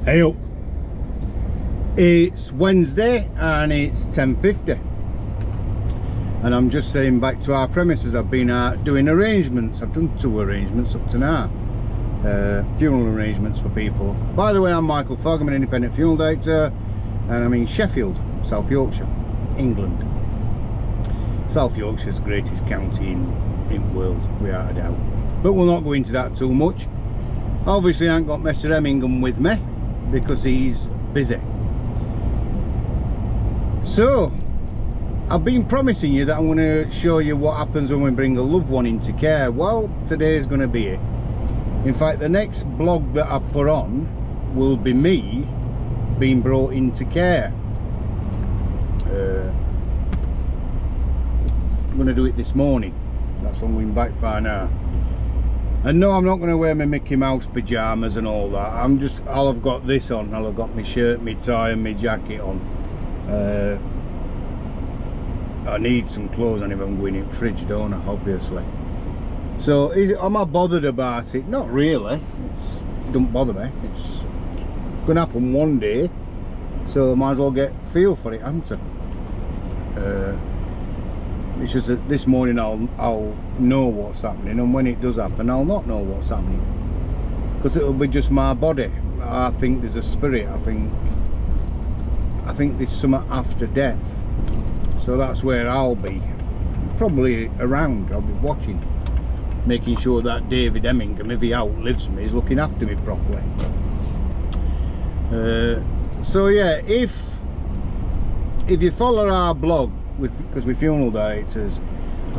Hey up. It's Wednesday and it's 10:50 and I'm just heading back to our premises. I've been doing arrangements. I've done 2 arrangements up to now, funeral arrangements for people. By the way, I'm Michael Fogg. I'm an independent funeral director and I'm in Sheffield, South Yorkshire, England. South Yorkshire's the greatest county in the world, without a doubt, but we'll not go into that too much. Obviously I ain't got Mr. Hemmingham with me because he's busy. So I've been promising you that I'm going to show you what happens when we bring a loved one into care. Well, today's going to be it. In fact, the next blog that I put on will be me being brought into care. I'm going to do it this morning. That's when we're back for now. And no, I'm not going to wear my Mickey Mouse pyjamas and all that. I'll have got this on. I'll have got my shirt, my tie and my jacket on. I need some clothes on if I'm going in the fridge, don't I, obviously. So am I bothered about it? Not really. It don't bother me. It's going to happen one day, so I might as well get feel for it, haven't I? It's just that this morning I'll know what's happening, and when it does happen I'll not know what's happening, because it'll be just my body. I think there's a spirit. I think there's something after death, so that's where I'll be, probably around. I'll be watching, making sure that David Hemmingham, if he outlives me, is looking after me properly. So yeah, if you follow our blog, because we're funeral directors,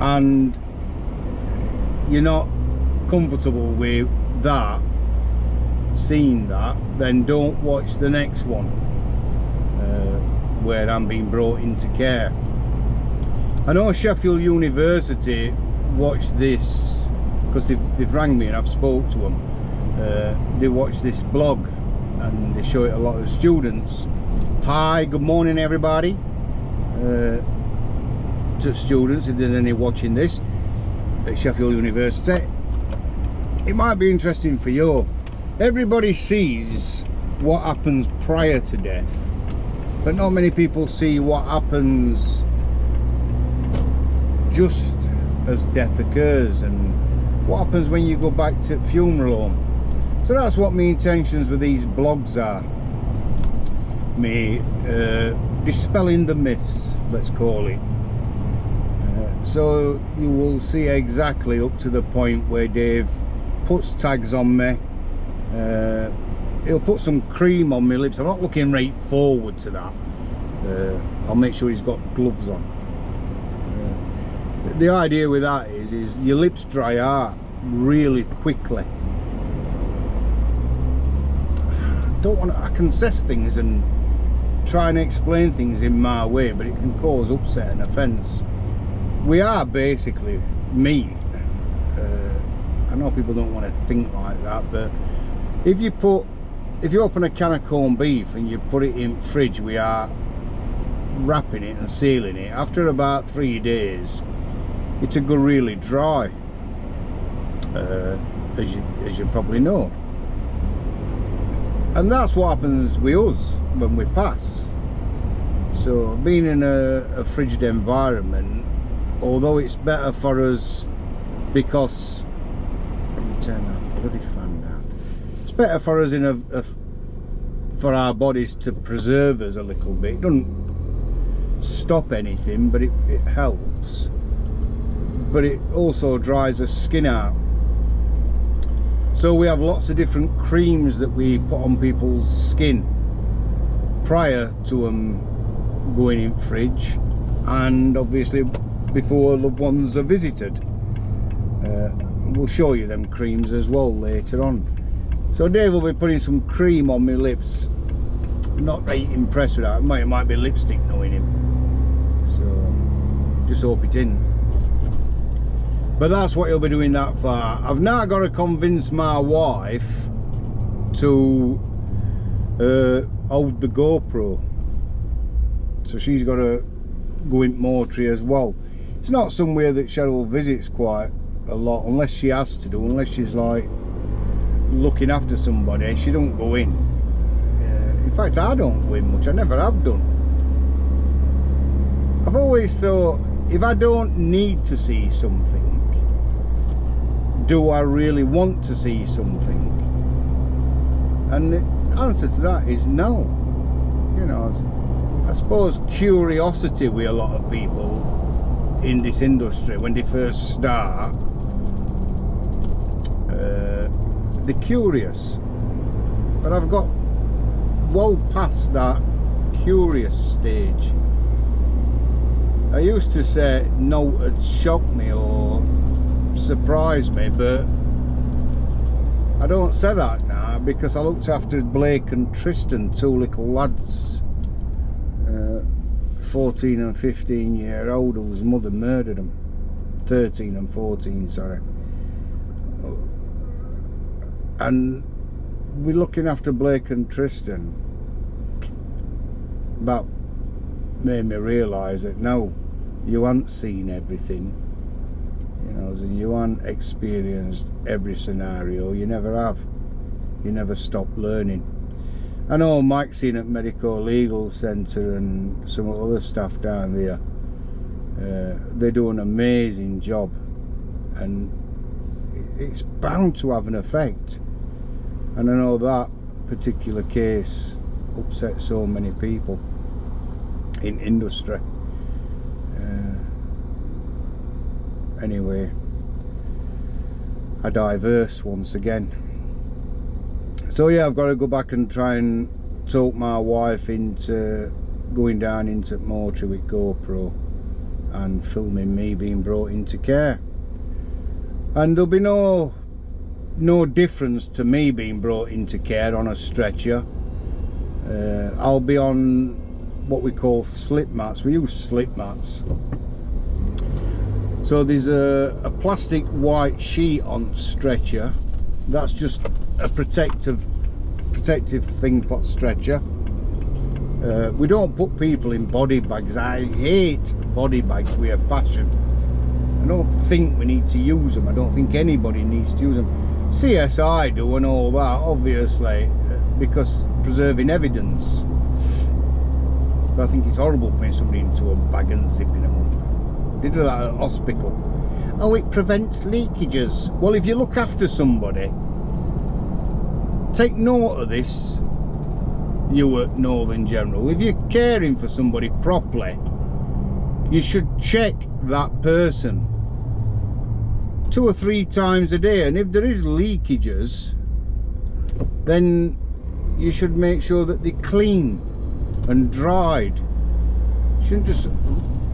and you're not comfortable with that, seeing that, then don't watch the next one, where I'm being brought into care. I know Sheffield University watched this, because they've rang me and I've spoke to them. They watch this blog and they show it a lot of students. Hi, good morning everybody. To students, if there's any watching this at Sheffield University, it might be interesting for you. Everybody sees what happens prior to death, but not many people see what happens just as death occurs, and what happens when you go back to funeral home. So that's what my intentions with these blogs are. Me dispelling the myths, let's call it. So you will see exactly up to the point where Dave puts tags on me. He'll put some cream on my lips. I'm not looking right forward to that. I'll make sure he's got gloves on. The idea with that is your lips dry out really quickly. I can assess things and try and explain things in my way, but it can cause upset and offence. We are basically meat. I know people don't want to think like that, but if you open a can of corned beef and you put it in the fridge, we are wrapping it and sealing it. After about 3 days, it'll go really dry, as you probably know. And that's what happens with us when we pass. So being in a frigid environment, although it's better for us, because let me turn that bloody fan down. It's better for us for our bodies to preserve us a little bit. It doesn't stop anything, but it helps. But it also dries the skin out. So we have lots of different creams that we put on people's skin prior to them going in the fridge, and obviously before loved ones are visited. We'll show you them creams as well later on. So Dave will be putting some cream on my lips. Not very impressed with that. It might be lipstick knowing him, so just hope it isn't. But that's what he'll be doing that far. I've now got to convince my wife to hold the GoPro, so she's got to go in mortuary as well. It's not somewhere that Cheryl visits quite a lot, unless she has to do, unless she's like looking after somebody. She don't go in. In fact, I don't go in much. I never have done. I've always thought, if I don't need to see something, do I really want to see something? And the answer to that is no. You know, I suppose curiosity with a lot of people in this industry, when they first start, they're curious. But I've got well past that curious stage. I used to say no, it shocked me or surprised me, but I don't say that now, because I looked after Blake and Tristan, two little lads, 14 and 15 year old, whose mother murdered them. 13 and 14, sorry. And we're looking after Blake and Tristan. That made me realise that no, you haven't seen everything, you know, and you haven't experienced every scenario. You never have. You never stop learning. I know Mike's in at Medico Legal Centre and some other staff down there. They do an amazing job, and it's bound to have an effect. And I know that particular case upset so many people in industry. Anyway, I diverse once again. So yeah, I've got to go back and try and talk my wife into going down into mortuary with GoPro and filming me being brought into care. And there'll be no difference to me being brought into care on a stretcher. I'll be on what we call slip mats. We use slip mats. So there's a plastic white sheet on stretcher. That's just a protective thing for stretcher. We don't put people in body bags. I hate body bags with a passion. I don't think we need to use them. I don't think anybody needs to use them. CSI do and all that, obviously, because preserving evidence. But I think it's horrible putting somebody into a bag and zipping them up. They do that at a hospital. Oh, it prevents leakages. Well, if you look after somebody, take note of this, you at Northern General. If you're caring for somebody properly, you should check that person 2 or 3 times a day, and if there is leakages, then you should make sure that they're clean and dried. You shouldn't just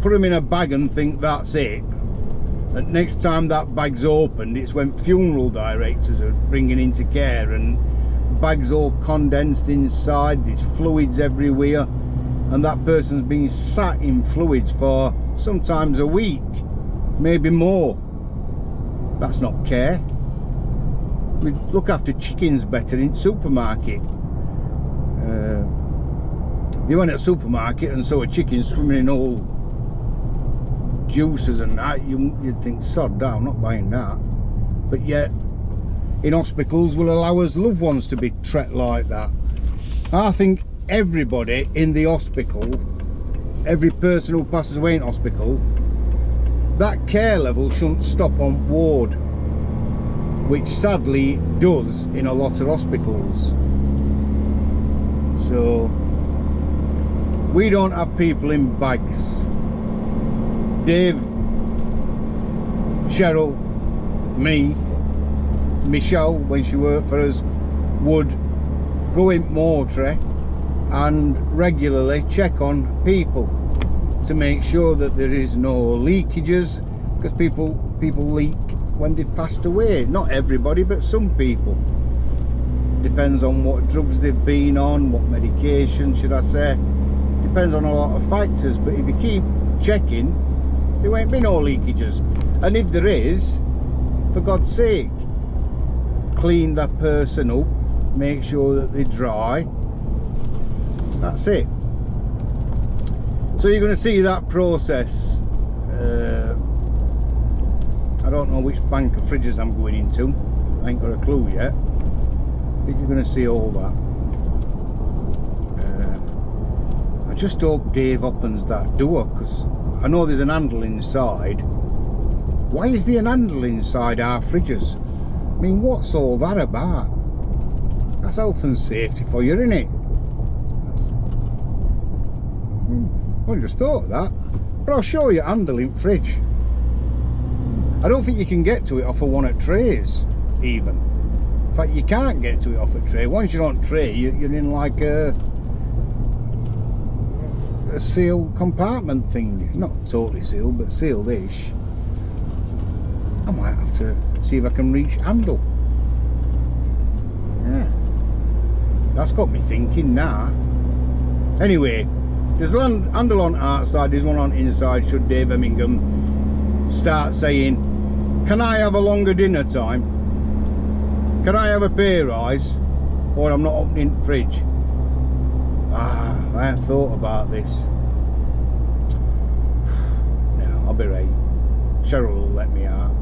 put them in a bag and think that's it. And next time that bag's opened, it's when funeral directors are bringing into care and bags all condensed inside, there's fluids everywhere, and that person's been sat in fluids for sometimes a week, maybe more. That's not care. We look after chickens better in supermarket. If you went at a supermarket and saw a chicken swimming in all juices and that, you'd think, sod that, I'm not buying that. But yet in hospitals will allow us loved ones to be treated like that. I think everybody in the hospital, every person who passes away in hospital, that care level shouldn't stop on ward, which sadly does in a lot of hospitals. So we don't have people in bags. Dave, Cheryl, me, Michelle, when she worked for us, would go in mortuary and regularly check on people to make sure that there is no leakages, because people leak when they've passed away. Not everybody, but some people. Depends on what drugs they've been on, what medication should I say. Depends on a lot of factors, but if you keep checking, there won't be no leakages. And if there is, for God's sake, clean that person up, make sure that they're dry. That's it. So you're going to see that process. I don't know which bank of fridges I'm going into. I ain't got a clue yet. But you're going to see all that. I just hope Dave opens that door, because I know there's an handle inside. Why is there an handle inside our fridges? I mean, what's all that about? That's health and safety for you, isn't it? I just thought of that. But I'll show you a handle in fridge. I don't think you can get to it off of one of trays, even. In fact, you can't get to it off a tray. Once you're on tray, you're in like a sealed compartment thing. Not totally sealed, but sealed-ish. I might have to see if I can reach handle. Yeah. That's got me thinking now. Anyway, there's a handle on outside, there's one on inside, should Dave Hemmingham start saying, can I have a longer dinner time? Can I have a pay rise? Or I'm not opening the fridge. I haven't thought about this. No, I'll be right. Cheryl will let me out.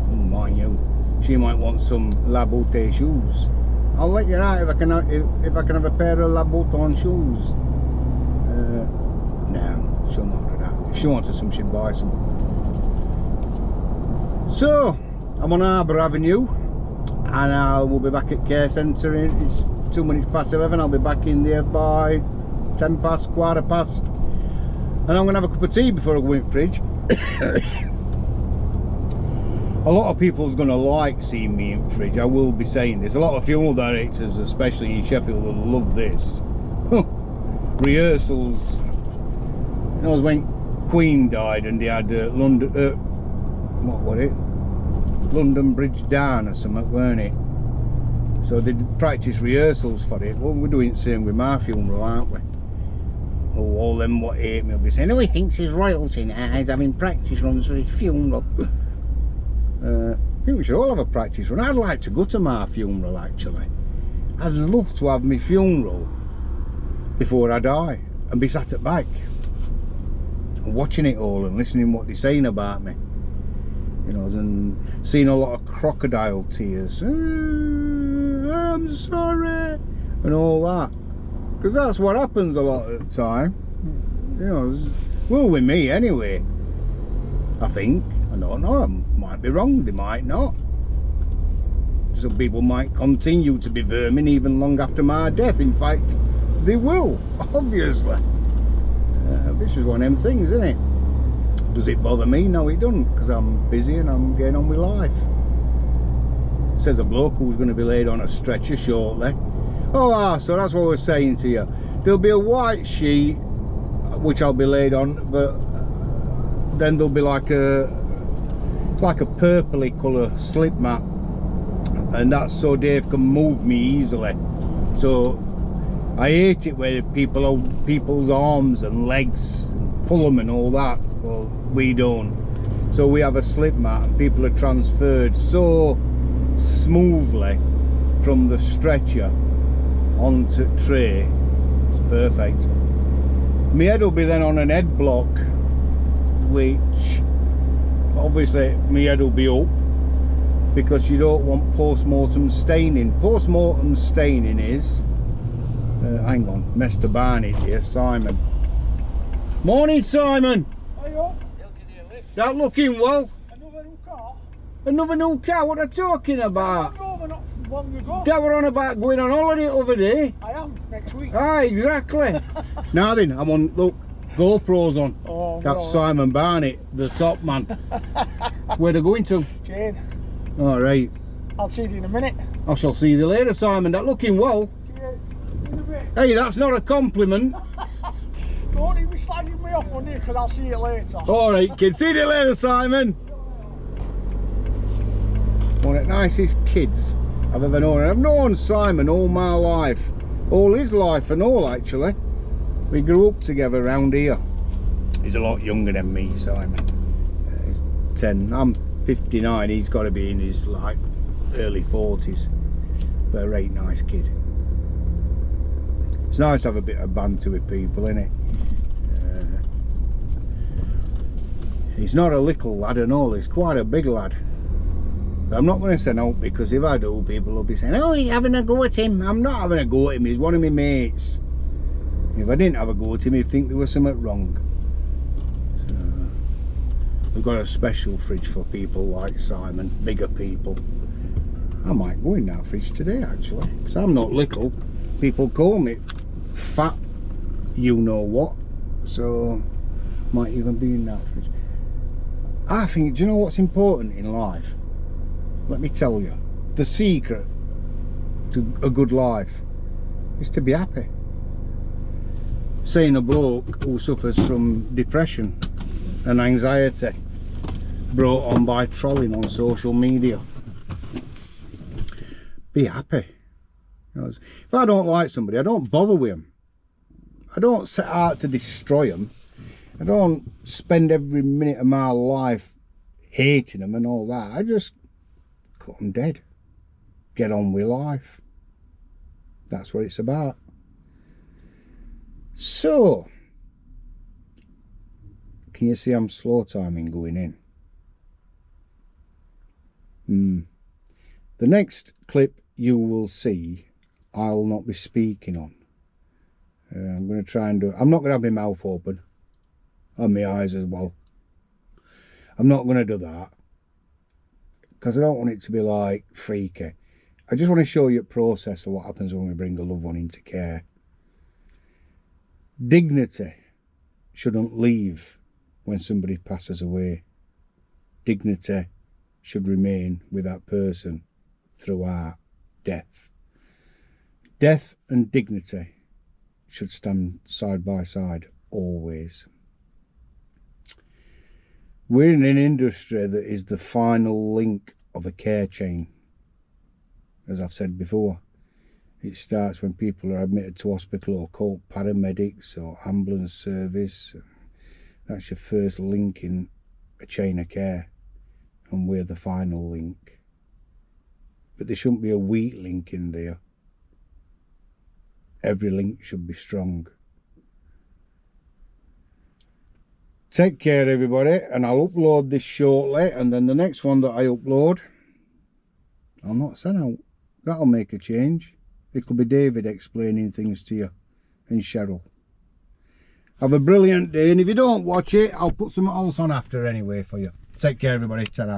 Mind you, she might want some Laboute shoes. I'll let you know if I can have a pair of Laboutin shoes. No, she'll not do that. If she wanted some, she'd buy some. So I'm on Harbour Avenue, and I will be back at Care Centre. It's 2 minutes past 11. I'll be back in there by 10 past, quarter past, and I'm gonna have a cup of tea before I go in the fridge. A lot of people's gonna like seeing me in the fridge. I will be saying this. A lot of funeral directors, especially in Sheffield, will love this. Rehearsals. You know, when Queen died and they had London, what was it? London Bridge Down or something, weren't it? So they practice rehearsals for it. Well, we're doing the same with my funeral, aren't we? Oh, all them what hate me will be saying, oh, he thinks he's royalty now, he's having practice runs for his funeral. I think we should all have a practice run. I'd like to go to my funeral, actually. I'd love to have my funeral before I die and be sat at back watching it all and listening what they're saying about me, you know, and seeing a lot of crocodile tears. I'm sorry, and all that, because that's what happens a lot of the time, you know. Well, with me anyway, I think. I don't know, I might be wrong, they might not. Some people might continue to be vermin even long after my death. In fact, they will, obviously. This is one of them things, isn't it? Does it bother me? No, it doesn't, because I'm busy and I'm getting on with life. Says a bloke who's going to be laid on a stretcher shortly. Oh, so that's what I was saying to you. There'll be a white sheet, which I'll be laid on, but then there'll be like it's like a purpley colour slip mat, and that's so Dave can move me easily. So I hate it where people hold people's arms and legs and pull them and all that. Well, we don't. So we have a slip mat, and people are transferred so smoothly from the stretcher onto tray. It's perfect. My head will be then on an head block, which obviously my head will be up, because you don't want post-mortem staining. Post-mortem staining is hang on, Mr. Barney here, Simon. Morning, Simon. Hiya. That looking well. Another new car? Another new car? What are you talking about? I drove not long ago. That were on about going on holiday the other day. I am, next week. Ah, exactly. Now then, I'm on, look, GoPro's on. Oh, that's no. Simon Barnett, the top man. Where they going to? Jane. All right. I'll see you in a minute. I shall see you later, Simon. That looking well. Cheers. In a bit. Hey, that's not a compliment. Don't even be slagging me off on you, because I'll see you later. All right, kid. See you later, Simon. One of the nicest kids I've ever known. I've known Simon all my life. All his life and all, actually. We grew up together around here. He's a lot younger than me, Simon. He's 10. I'm 59. He's got to be in his, like, early 40s. But a right nice kid. It's nice to have a bit of banter with people, isn't it? He's not a little lad and all, he's quite a big lad. But I'm not going to send out, because if I do, people will be saying, oh, he's having a go at him. I'm not having a go at him, he's one of my mates. If I didn't have a go at him, he'd think there was something wrong. So, we've got a special fridge for people like Simon, bigger people. I might go in that fridge today, actually, because I'm not little. People call me fat, you know what. So, might even be in that fridge. I think, do you know what's important in life? Let me tell you, the secret to a good life is to be happy. Seeing a bloke who suffers from depression and anxiety brought on by trolling on social media. Be happy. Because if I don't like somebody, I don't bother with them. I don't set out to destroy them. I don't spend every minute of my life hating them and all that. I just cut them dead. Get on with life. That's what it's about. So, can you see I'm slow timing going in? The next clip you will see, I'll not be speaking on. I'm going to try and do. I'm not going to have my mouth open. And my eyes as well. I'm not going to do that, because I don't want it to be like freaky. I just want to show you a process of what happens when we bring a loved one into care. Dignity shouldn't leave when somebody passes away. Dignity should remain with that person throughout death. Death and dignity should stand side by side always. We're in an industry that is the final link of a care chain. As I've said before, it starts when people are admitted to hospital or called paramedics or ambulance service. That's your first link in a chain of care, and we're the final link. But there shouldn't be a weak link in there. Every link should be strong. Take care, everybody, and I'll upload this shortly, and then the next one that I upload, I'll not send out. That'll make a change. It'll be David explaining things to you, and Cheryl. Have a brilliant day, and if you don't watch it, I'll put something else on after anyway for you. Take care, everybody. Ta-ra.